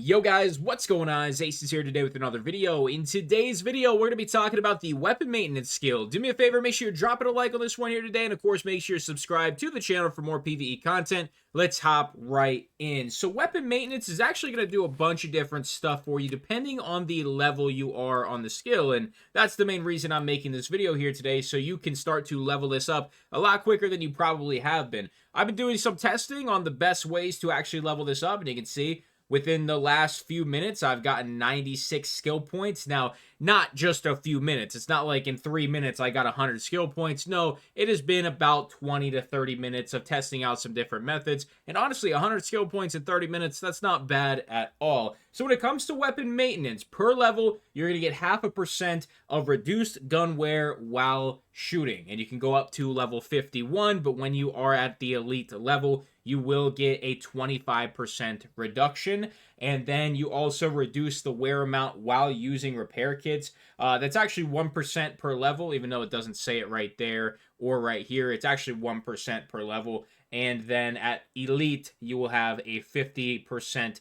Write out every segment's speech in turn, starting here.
Yo guys, what's going on? Acez here today with another video. In today's video, we're going to be talking about the weapon maintenance skill. Do me a favor, make sure you're dropping a like on this one here today, and of course, make sure you're subscribed to the channel for more PvE content. Let's hop right in. So weapon maintenance is actually going to do a bunch of different stuff for you depending on the level you are on the skill, and that's the main reason I'm making this video here today, so you can start to level this up a lot quicker than you probably have been. I've been doing some testing on the best ways to actually level this up, and you can see within the last few minutes, I've gotten 96 skill points. Now, not just a few minutes. It's not like in 3 minutes I got 100 skill points. No, it has been about 20 to 30 minutes of testing out some different methods. And honestly, 100 skill points in 30 minutes, that's not bad at all. So when it comes to weapon maintenance, per level, you're going to get 0.5% of reduced gun wear while shooting. And you can go up to level 51, but when you are at the elite level, you will get a 25% reduction. And then you also reduce the wear amount while using repair kits. That's actually 1% per level, even though it doesn't say it right there or right here. It's actually 1% per level. And then at elite, you will have a 50%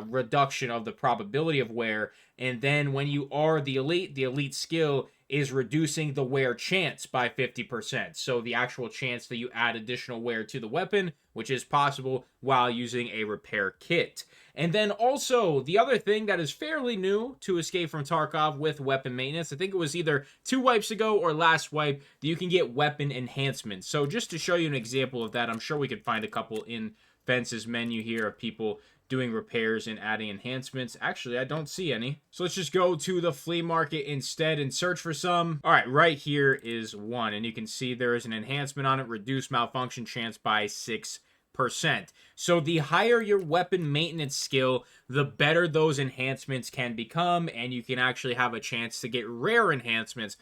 reduction of the probability of wear. And then when you are the elite skill is reducing the wear chance by 50%. So the actual chance that you add additional wear to the weapon, which is possible while using a repair kit. And then also, the other thing that is fairly new to Escape from Tarkov with weapon maintenance, I think it was either 2 wipes ago or last wipe, that you can get weapon enhancements. So just to show you an example of that, I'm sure we could find a couple in Fence's menu here of people doing repairs and adding enhancements. Actually, I don't see any. So let's just go to the flea market instead and search for some. All right, right here is one, and you can see there is an enhancement on it, reduce malfunction chance by 6%. So the higher your weapon maintenance skill, the better those enhancements can become, and you can actually have a chance to get rare enhancements,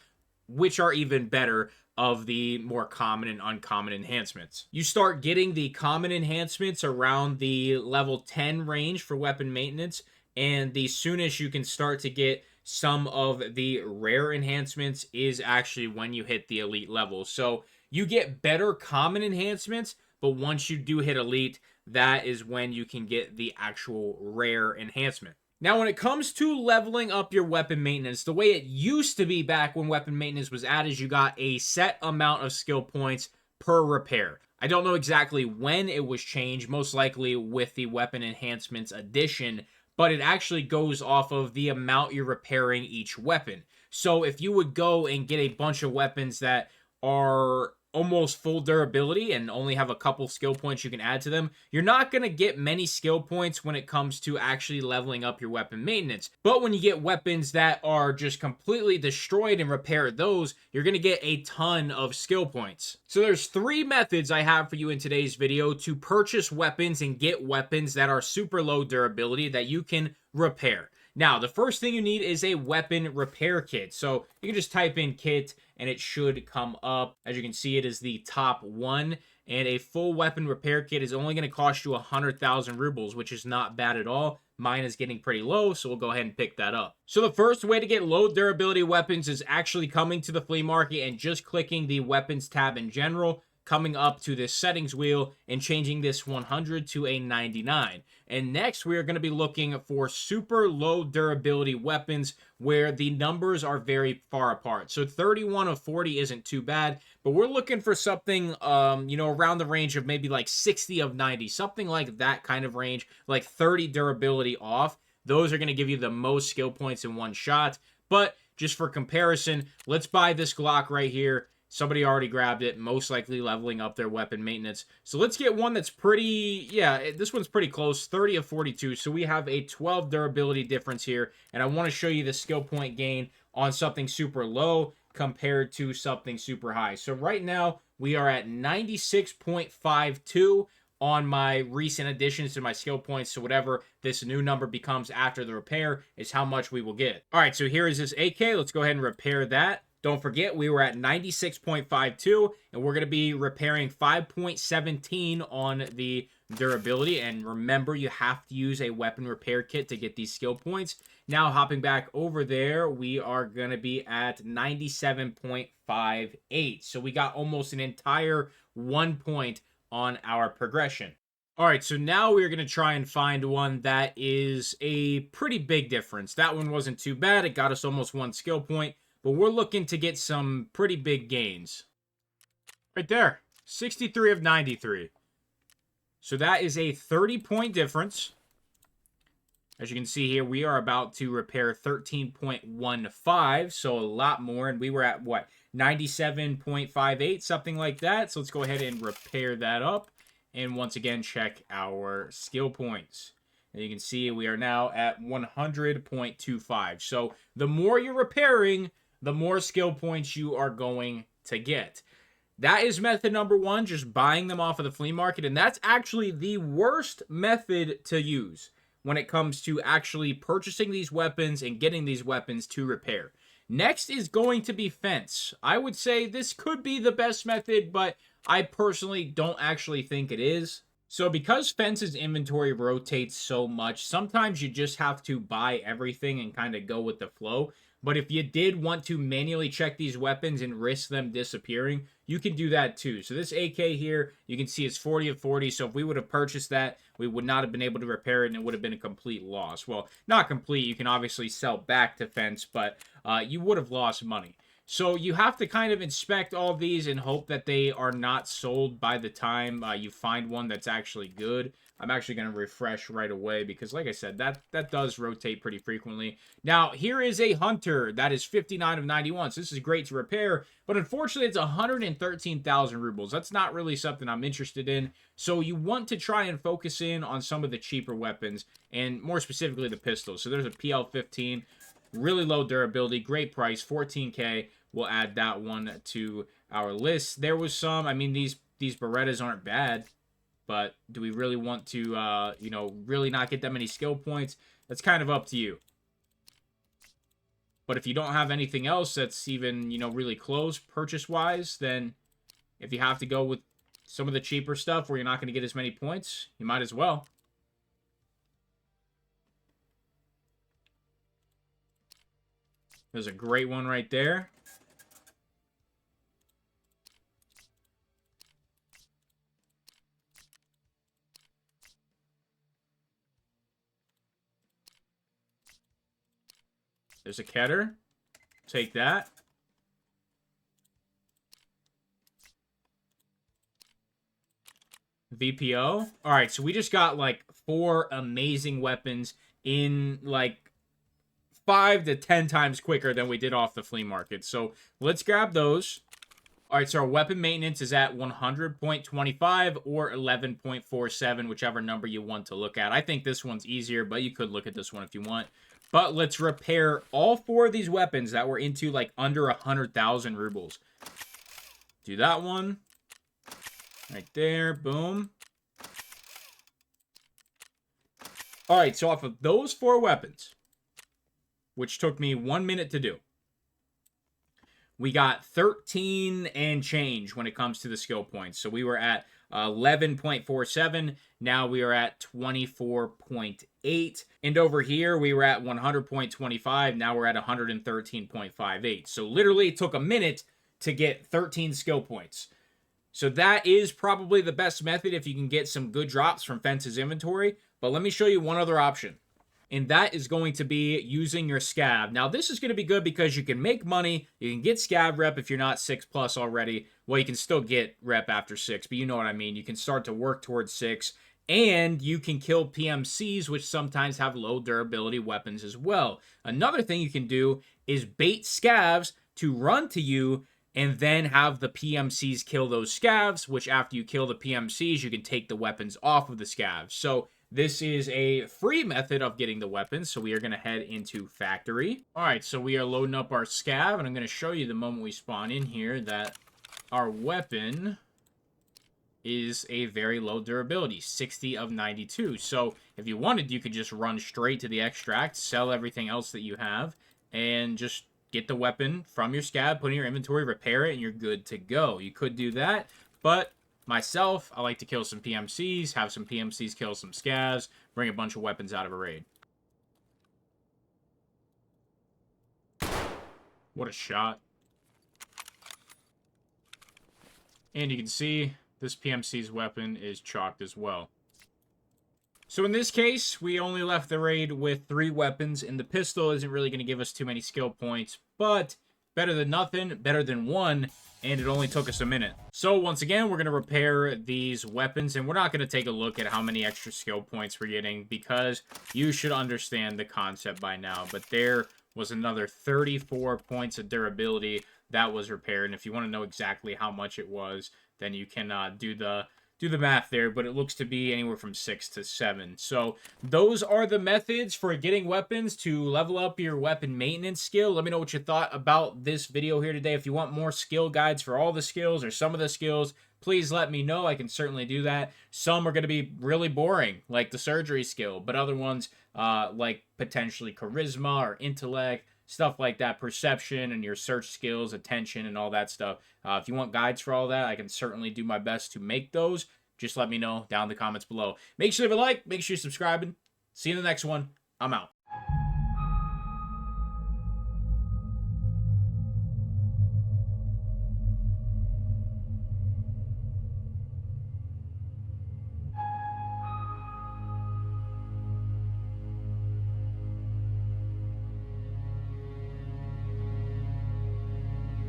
which are even better of the more common and uncommon enhancements. You start getting the common enhancements around the level 10 range for weapon maintenance, and the soonest you can start to get some of the rare enhancements is actually when you hit the elite level. So you get better common enhancements, but once you do hit elite, that is when you can get the actual rare enhancement. Now, when it comes to leveling up your weapon maintenance, the way it used to be back when weapon maintenance was added is you got a set amount of skill points per repair. I don't know exactly when it was changed, most likely with the weapon enhancements addition, but it actually goes off of the amount you're repairing each weapon. So if you would go and get a bunch of weapons that are almost full durability and only have a couple skill points you can add to them, you're not going to get many skill points when it comes to actually leveling up your weapon maintenance. But when you get weapons that are just completely destroyed and repair those, you're going to get a ton of skill points. So there's 3 methods I have for you in today's video to purchase weapons and get weapons that are super low durability that you can repair. Now, the first thing you need is a weapon repair kit. So you can just type in kit and it should come up. As you can see, it is the top one. And a full weapon repair kit is only going to cost you 100,000 rubles, which is not bad at all. Mine is getting pretty low, so we'll go ahead and pick that up. So the first way to get low durability weapons is actually coming to the flea market and just clicking the weapons tab in general, coming up to this settings wheel and changing this 100 to a 99. And next, we are going to be looking for super low durability weapons where the numbers are very far apart. So 31 of 40 isn't too bad, but we're looking for something, around the range of maybe like 60 of 90, something like that kind of range, like 30 durability off. Those are going to give you the most skill points in one shot. But just for comparison, let's buy this Glock right here. Somebody already grabbed it, most likely leveling up their weapon maintenance. So let's get one that's pretty, this one's pretty close, 30 of 42. So we have a 12 durability difference here. And I want to show you the skill point gain on something super low compared to something super high. So right now, we are at 96.52 on my recent additions to my skill points. So whatever this new number becomes after the repair is how much we will get. All right, so here is this AK. Let's go ahead and repair that. Don't forget, we were at 96.52, and we're going to be repairing 5.17 on the durability. And remember, you have to use a weapon repair kit to get these skill points. Now, hopping back over there, we are going to be at 97.58. So we got almost an entire 1 point on our progression. All right, so now we're going to try and find one that is a pretty big difference. That one wasn't too bad. It got us almost 1 skill point, but we're looking to get some pretty big gains. Right there, 63 of 93. So that is a 30-point difference. As you can see here, we are about to repair 13.15, so a lot more. And we were at, what, 97.58, something like that. So let's go ahead and repair that up. And once again, check our skill points. And you can see we are now at 100.25. So the more you're repairing, the more skill points you are going to get. That is method number 1, just buying them off of the flea market. And that's actually the worst method to use when it comes to actually purchasing these weapons and getting these weapons to repair. Next is going to be fence. I would say this could be the best method, but I personally don't actually think it is. So because fence's inventory rotates so much, sometimes you just have to buy everything and kind of go with the flow. But if you did want to manually check these weapons and risk them disappearing, you can do that too. So this AK here, you can see it's 40 of 40. So if we would have purchased that, we would not have been able to repair it and it would have been a complete loss. Well, not complete. You can obviously sell back to fence, but you would have lost money. So you have to kind of inspect all of these and hope that they are not sold by the time you find one that's actually good. I'm actually going to refresh right away because, like I said, that does rotate pretty frequently. Now, here is a Hunter that is 59 of 91. So this is great to repair, but unfortunately, it's 113,000 rubles. That's not really something I'm interested in. So you want to try and focus in on some of the cheaper weapons, and more specifically, the pistols. So there's a PL-15. Really low durability, great price, 14K. We'll add that one to our list. There was some, I mean, these Berettas aren't bad, but do we really want to, really not get that many skill points? That's kind of up to you. But if you don't have anything else that's even, really close purchase-wise, then if you have to go with some of the cheaper stuff where you're not going to get as many points, you might as well. There's a great one right there. There's a Keter. Take that. VPO. All right, so we just got like 4 amazing weapons in like 5 to 10 times quicker than we did off the flea market. So let's grab those. All right, so our weapon maintenance is at 100.25 or 11.47, whichever number you want to look at. I think this one's easier, but you could look at this one if you want. But let's repair all 4 of these weapons that were into like under 100,000 rubles. Do that one. Right there, boom. All right, so off of those 4 weapons, which took me 1 minute to do, we got 13 and change when it comes to the skill points. So we were at 11.47. Now we are at 24.8. And over here, we were at 100.25. Now we're at 113.58. So literally it took a minute to get 13 skill points. So that is probably the best method if you can get some good drops from Fence's inventory. But let me show you one other option. And that is going to be using your Scav. Now, this is going to be good because you can make money. You can get Scav rep if you're not 6+ already. Well, you can still get rep after 6, but you know what I mean. You can start to work towards 6. And you can kill PMCs, which sometimes have low durability weapons as well. Another thing you can do is bait Scavs to run to you and then have the PMCs kill those Scavs, which after you kill the PMCs, you can take the weapons off of the Scavs. So this is a free method of getting the weapons, so we are going to head into factory. All right, so we are loading up our Scav, and I'm going to show you the moment we spawn in here that our weapon is a very low durability, 60 of 92. So if you wanted, you could just run straight to the extract, sell everything else that you have, and just get the weapon from your Scav, put it in your inventory, repair it, and you're good to go. You could do that, but myself, I like to kill some PMCs, have some PMCs kill some Scavs, bring a bunch of weapons out of a raid. What a shot. And you can see this PMC's weapon is chalked as well. So in this case, we only left the raid with 3 weapons, and the pistol isn't really going to give us too many skill points, but better than nothing, better than 1, and it only took us a minute. So once again, we're going to repair these weapons, and we're not going to take a look at how many extra skill points we're getting, because you should understand the concept by now. But there was another 34 points of durability that was repaired, and if you want to know exactly how much it was, then you can do the math there, but it looks to be anywhere from 6 to 7. So those are the methods for getting weapons to level up your weapon maintenance skill. Let me know what you thought about this video here today. If you want more skill guides for all the skills or some of the skills, please let me know. I can certainly do that. Some are going to be really boring, like the surgery skill, but other ones, like potentially charisma or intellect, stuff like that, perception and your search skills, attention, and all that stuff. If you want guides for all that, I can certainly do my best to make those. Just let me know down in the comments below. Make sure to leave a like, make sure you're subscribing. See you in the next one. I'm out.